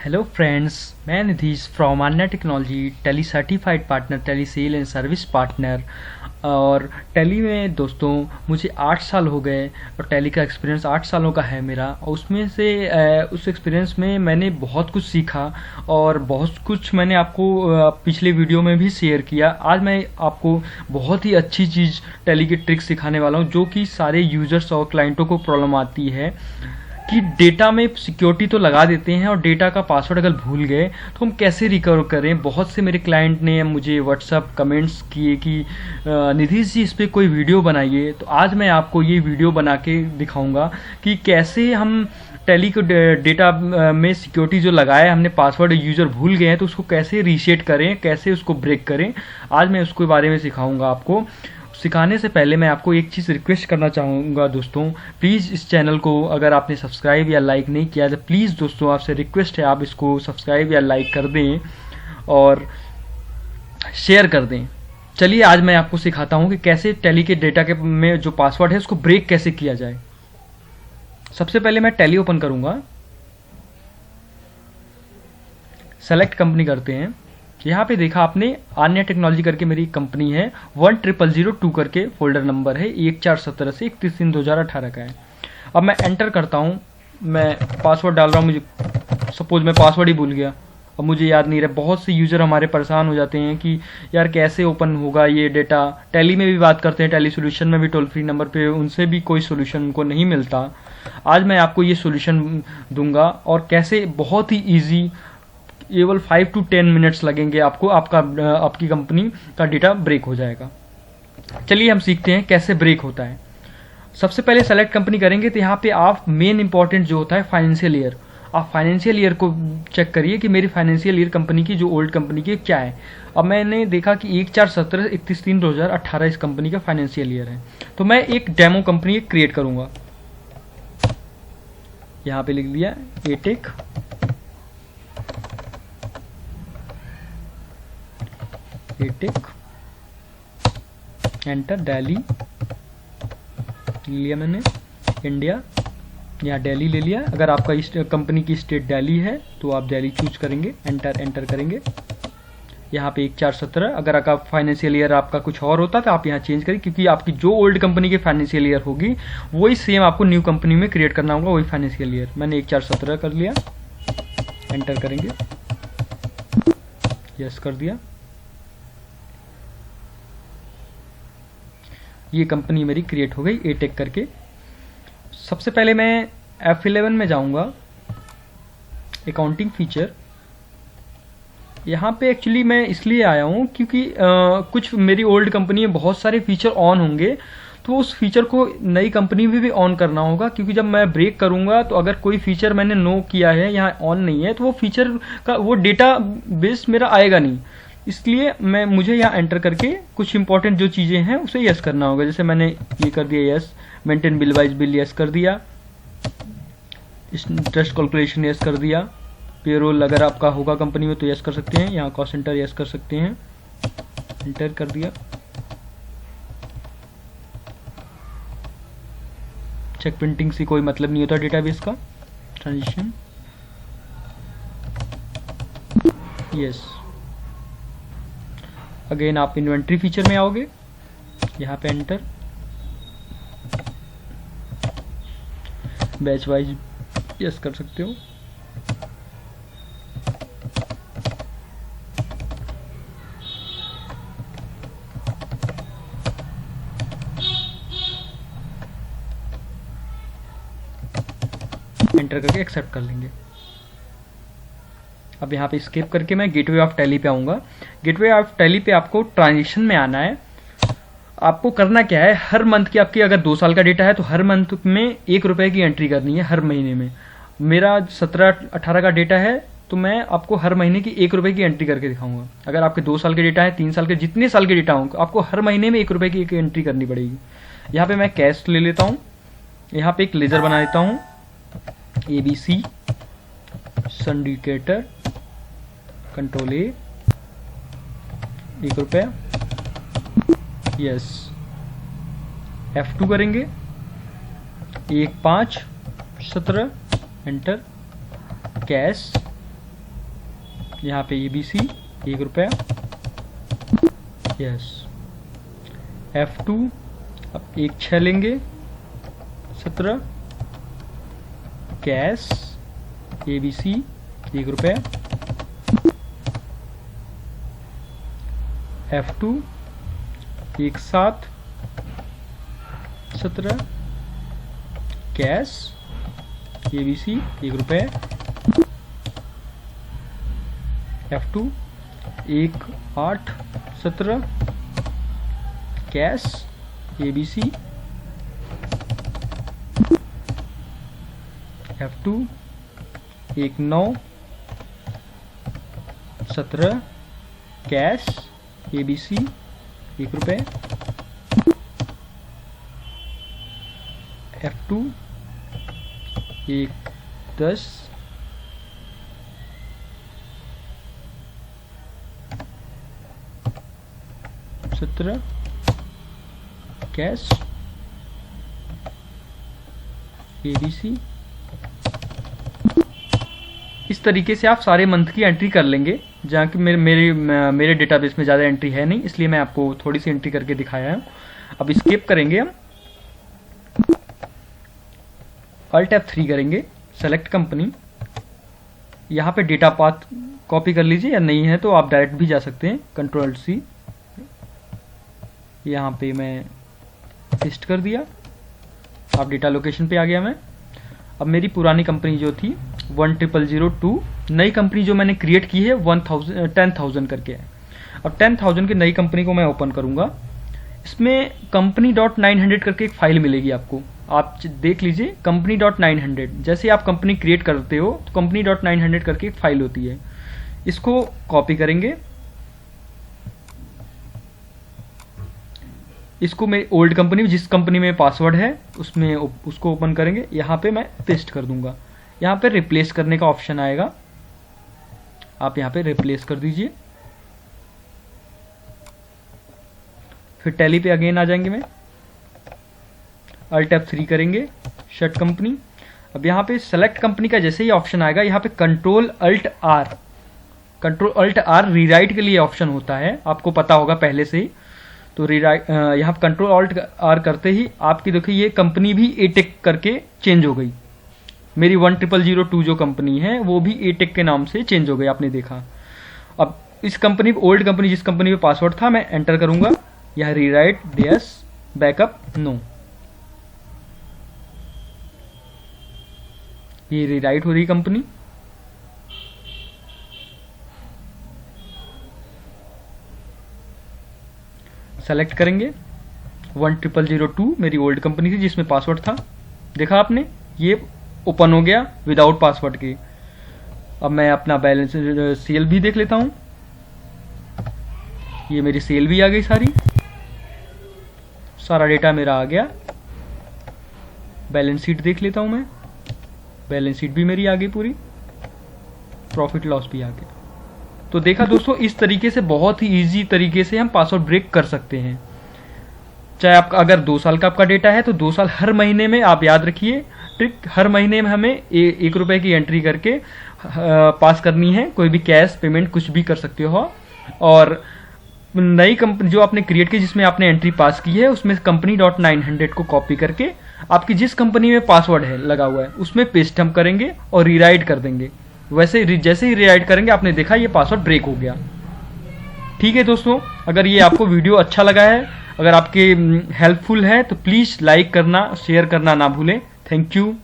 Hello friends, मैं Nidhish from Anya technology, Tally certified partner, Tally sale and service partner. और टेली में दोस्तों मुझे 8 साल हो गए और टेली का एक्सपीरियंस 8 सालों का है मेरा। और उसमें से उस एक्सपीरियंस में मैंने बहुत कुछ सीखा और बहुत कुछ मैंने आपको पिछले वीडियो में भी शेयर किया। आज मैं आपको बहुत ही अच्छी चीज़ टेली की ट्रिक सिखाने वाला हूँ जो कि सारे यूजर्स और क्लाइंटों को प्रॉब्लम आती है कि डेटा में सिक्योरिटी तो लगा देते हैं और डेटा का पासवर्ड अगर भूल गए तो हम कैसे रिकवर करें। बहुत से मेरे क्लाइंट ने मुझे व्हाट्सअप कमेंट्स किए कि निधीश जी इस पर कोई वीडियो बनाइए। तो आज मैं आपको ये वीडियो बना के दिखाऊंगा कि कैसे हम टेली को डेटा में सिक्योरिटी जो लगाया है हमने, पासवर्ड यूज़र भूल गए हैं तो उसको कैसे रीसेट करें, कैसे उसको ब्रेक करें। आज मैं उसके बारे में सिखाऊंगा आपको। सिखाने से पहले मैं आपको एक चीज़ रिक्वेस्ट करना चाहूँगा दोस्तों, प्लीज़ इस चैनल को अगर आपने सब्सक्राइब या लाइक नहीं किया तो प्लीज़ दोस्तों आपसे रिक्वेस्ट है आप इसको सब्सक्राइब या लाइक कर दें और शेयर कर दें। चलिए आज मैं आपको सिखाता हूँ कि कैसे टेली के डेटा के में जो पासवर्ड है उसको ब्रेक कैसे किया जाए। सबसे पहले मैं टेली ओपन करूँगा, सेलेक्ट कंपनी करते हैं। यहाँ पे देखा आपने आन्या टेक्नोलॉजी करके मेरी कंपनी है, 10002 करके फोल्डर नंबर है, 1417 से 31/3/2018 का है। अब मैं एंटर करता हूँ, मैं पासवर्ड डाल रहा हूँ। मुझे सपोज मैं पासवर्ड ही भूल गया, अब मुझे याद नहीं रहा। बहुत से यूज़र हमारे परेशान हो जाते हैं कि यार कैसे ओपन होगा ये डेटा। टेली में भी बात करते हैं, टेली सोल्यूशन में भी टोल फ्री नंबर पे, उनसे भी कोई सोल्यूशन उनको नहीं मिलता। आज मैं आपको ये सोल्यूशन दूंगा और कैसे बहुत ही ईजी, केवल 5 to 10 मिनट्स लगेंगे आपको, आपकी कंपनी का डेटा ब्रेक हो जाएगा। चलिए हम सीखते हैं कैसे ब्रेक होता है। सबसे पहले सेलेक्ट कंपनी करेंगे तो यहाँ पे आप मेन इंपॉर्टेंट जो होता है फाइनेंशियल ईयर, आप फाइनेंशियल ईयर को चेक करिए कि मेरी फाइनेंशियल ईयर कंपनी की जो ओल्ड कंपनी की क्या है। अब मैंने देखा कि 1417 31/3/2018 इस कंपनी का फाइनेंशियल ईयर है, तो मैं एक डेमो कंपनी क्रिएट करूंगा। यहाँ पे लिख दिया एटेक, एंटर, दिल्ली लिया मैंने, इंडिया, यहाँ दिल्ली ले लिया। अगर आपका इस कंपनी की स्टेट दिल्ली है तो आप दिल्ली चूज करेंगे, एंटर करेंगे। यहाँ पे 1417, अगर आपका फाइनेंशियल ईयर आपका कुछ और होता तो आप यहाँ चेंज करें, क्योंकि आपकी जो ओल्ड कंपनी की फाइनेंशियल ईयर होगी वही सेम आपको न्यू कंपनी में क्रिएट करना होगा, वही फाइनेंशियल ईयर। मैंने 1417 कर लिया, एंटर करेंगे, यस कर दिया। ये कंपनी मेरी क्रिएट हो गई एटेक करके। सबसे पहले मैं F11 में जाऊंगा, अकाउंटिंग फीचर। यहाँ पे एक्चुअली मैं इसलिए आया हूँ क्योंकि कुछ मेरी ओल्ड कंपनी में बहुत सारे फीचर ऑन होंगे, तो उस फीचर को नई कंपनी में भी ऑन करना होगा। क्योंकि जब मैं ब्रेक करूँगा तो अगर कोई फीचर मैंने नो किया है, यहाँ ऑन नहीं है, तो वो फीचर का वो डेटा बेस मेरा आएगा नहीं। इसलिए मुझे यहाँ एंटर करके कुछ इंपॉर्टेंट जो चीज़ें हैं उसे यस करना होगा। जैसे मैंने ये कर दिया yes, maintain bill wise bill yes कर दिया, इंटरेस्ट कैलकुलेशन यस कर दिया, पेरोल अगर आपका होगा कंपनी में तो यस कर सकते हैं, यहाँ कॉस्ट सेंटर यस कर सकते हैं, एंटर कर दिया। चेक प्रिंटिंग से कोई मतलब नहीं होता डेटाबेस का, ट्रांजिशन यस। अगेन आप इन्वेंट्री फीचर में आओगे, यहाँ पे एंटर, बैच वाइज यस कर सकते हो, एंटर करके एक्सेप्ट कर लेंगे। अब यहाँ पे स्किप करके मैं गेटवे ऑफ टेली पे आऊँगा। गेटवे ऑफ टेली पे आपको ट्रांजेक्शन में आना है। आपको करना क्या है, हर मंथ की आपकी अगर 2 साल का डेटा है तो हर मंथ में 1 रुपये की एंट्री करनी है हर महीने में। मेरा 17-18 का डेटा है तो मैं आपको हर महीने की 1 रुपये की एंट्री करके दिखाऊंगा। अगर आपके 2 साल के डेटा है, 3 साल के, जितने साल के डेटा होंगे आपको हर महीने में 1 रुपये की एक एंट्री करनी पड़ेगी। यहाँ पे मैं कैश ले लेता हूँ, यहाँ पे एक लेजर बना लेता हूँ, ABC सिंडिकेटर, कंट्रोल A, 1 रुपया, यस। F2 करेंगे, 1/5/17, एंटर, कैश यहाँ पे ABC 1 रुपया, यस। F2 अब 1.6 लेंगे 17, कैश ABC 1 रुपया, F2 1.7 17, कैश ABC 1 रुपये, F2 1.8 17, cash ABC, F2 1.9 17, cash ABC 1 रुपये, F2 1.10 17, कैश ABC। इस तरीके से आप सारे मंथ की एंट्री कर लेंगे, जहाँ कि मेरे डेटाबेस में ज़्यादा एंट्री है नहीं, इसलिए मैं आपको थोड़ी सी एंट्री करके दिखाया है। अब स्किप करेंगे हम, Alt F3 करेंगे, सेलेक्ट कंपनी। यहाँ पे डेटा पाथ कॉपी कर लीजिए, या नहीं है तो आप डायरेक्ट भी जा सकते हैं, Ctrl+C। यहाँ पे मैं पेस्ट कर दिया, अब डेटा लोकेशन पे आ गया मैं। अब मेरी पुरानी कंपनी जो थी 10002, नई कंपनी जो मैंने क्रिएट की है 10,000 करके है। अब 10,000 की नई कंपनी को मैं ओपन करूंगा। इसमें company.900 करके एक फाइल मिलेगी आपको, आप देख लीजिए company.900। जैसे आप कंपनी क्रिएट करते हो तो company.900 करके एक फाइल होती है, इसको कॉपी करेंगे। इसको मेरी ओल्ड कंपनी, जिस कंपनी में पासवर्ड है उसमें उसको ओपन करेंगे, यहाँ पे मैं पेस्ट कर दूंगा। यहाँ पे रिप्लेस करने का ऑप्शन आएगा, आप यहाँ पे रिप्लेस कर दीजिए। फिर टैली पे अगेन आ जाएंगे, मैं Alt F3 करेंगे, शट कंपनी। अब यहाँ पे सेलेक्ट कंपनी का जैसे ही ऑप्शन आएगा, यहाँ पे Ctrl Alt R रीराइट के लिए ऑप्शन होता है, आपको पता होगा पहले से ही। तो रीराइट यहाँ Ctrl Alt R करते ही आपकी देखिए ये कंपनी भी एटेक करके चेंज हो गई। मेरी 10002 जो कंपनी है वो भी एटेक के नाम से चेंज हो गई, आपने देखा। अब इस कंपनी, ओल्ड कंपनी जिस कंपनी में पासवर्ड था, मैं एंटर करूंगा, यह रीराइट यस, बैकअप नो। ये रीराइट हो रही कंपनी। सेलेक्ट करेंगे 10002, मेरी ओल्ड कंपनी थी जिसमें पासवर्ड था, देखा आपने, ये ओपन हो गया विदाउट पासवर्ड के। अब मैं अपना बैलेंस सेल भी देख लेता हूं, ये मेरी सेल भी आ गई, सारा डेटा मेरा आ गया। बैलेंस शीट देख लेता हूं मैं, बैलेंस शीट भी मेरी आ गई पूरी, प्रॉफिट लॉस भी आ गया। तो देखा दोस्तों, इस तरीके से बहुत ही इजी तरीके से हम पासवर्ड ब्रेक कर सकते हैं। चाहे आपका अगर 2 साल का आपका डेटा है तो 2 साल हर महीने में, आप याद रखिए ट्रिक, हर महीने में हमें 1 रुपए की एंट्री करके पास करनी है। कोई भी कैश पेमेंट कुछ भी कर सकते हो। और नई कंपनी जो आपने क्रिएट की, जिसमें आपने एंट्री पास की है, उसमें company.900 को कॉपी करके आपकी जिस कंपनी में पासवर्ड है लगा हुआ है उसमें पेस्ट हम करेंगे और रीराइट कर देंगे। वैसे जैसे ही रीराइट करेंगे, आपने देखा ये पासवर्ड ब्रेक हो गया। ठीक है दोस्तों, अगर ये आपको वीडियो अच्छा लगा है, अगर आपके हेल्पफुल है, तो प्लीज़ लाइक करना, शेयर करना ना भूलें। Thank you.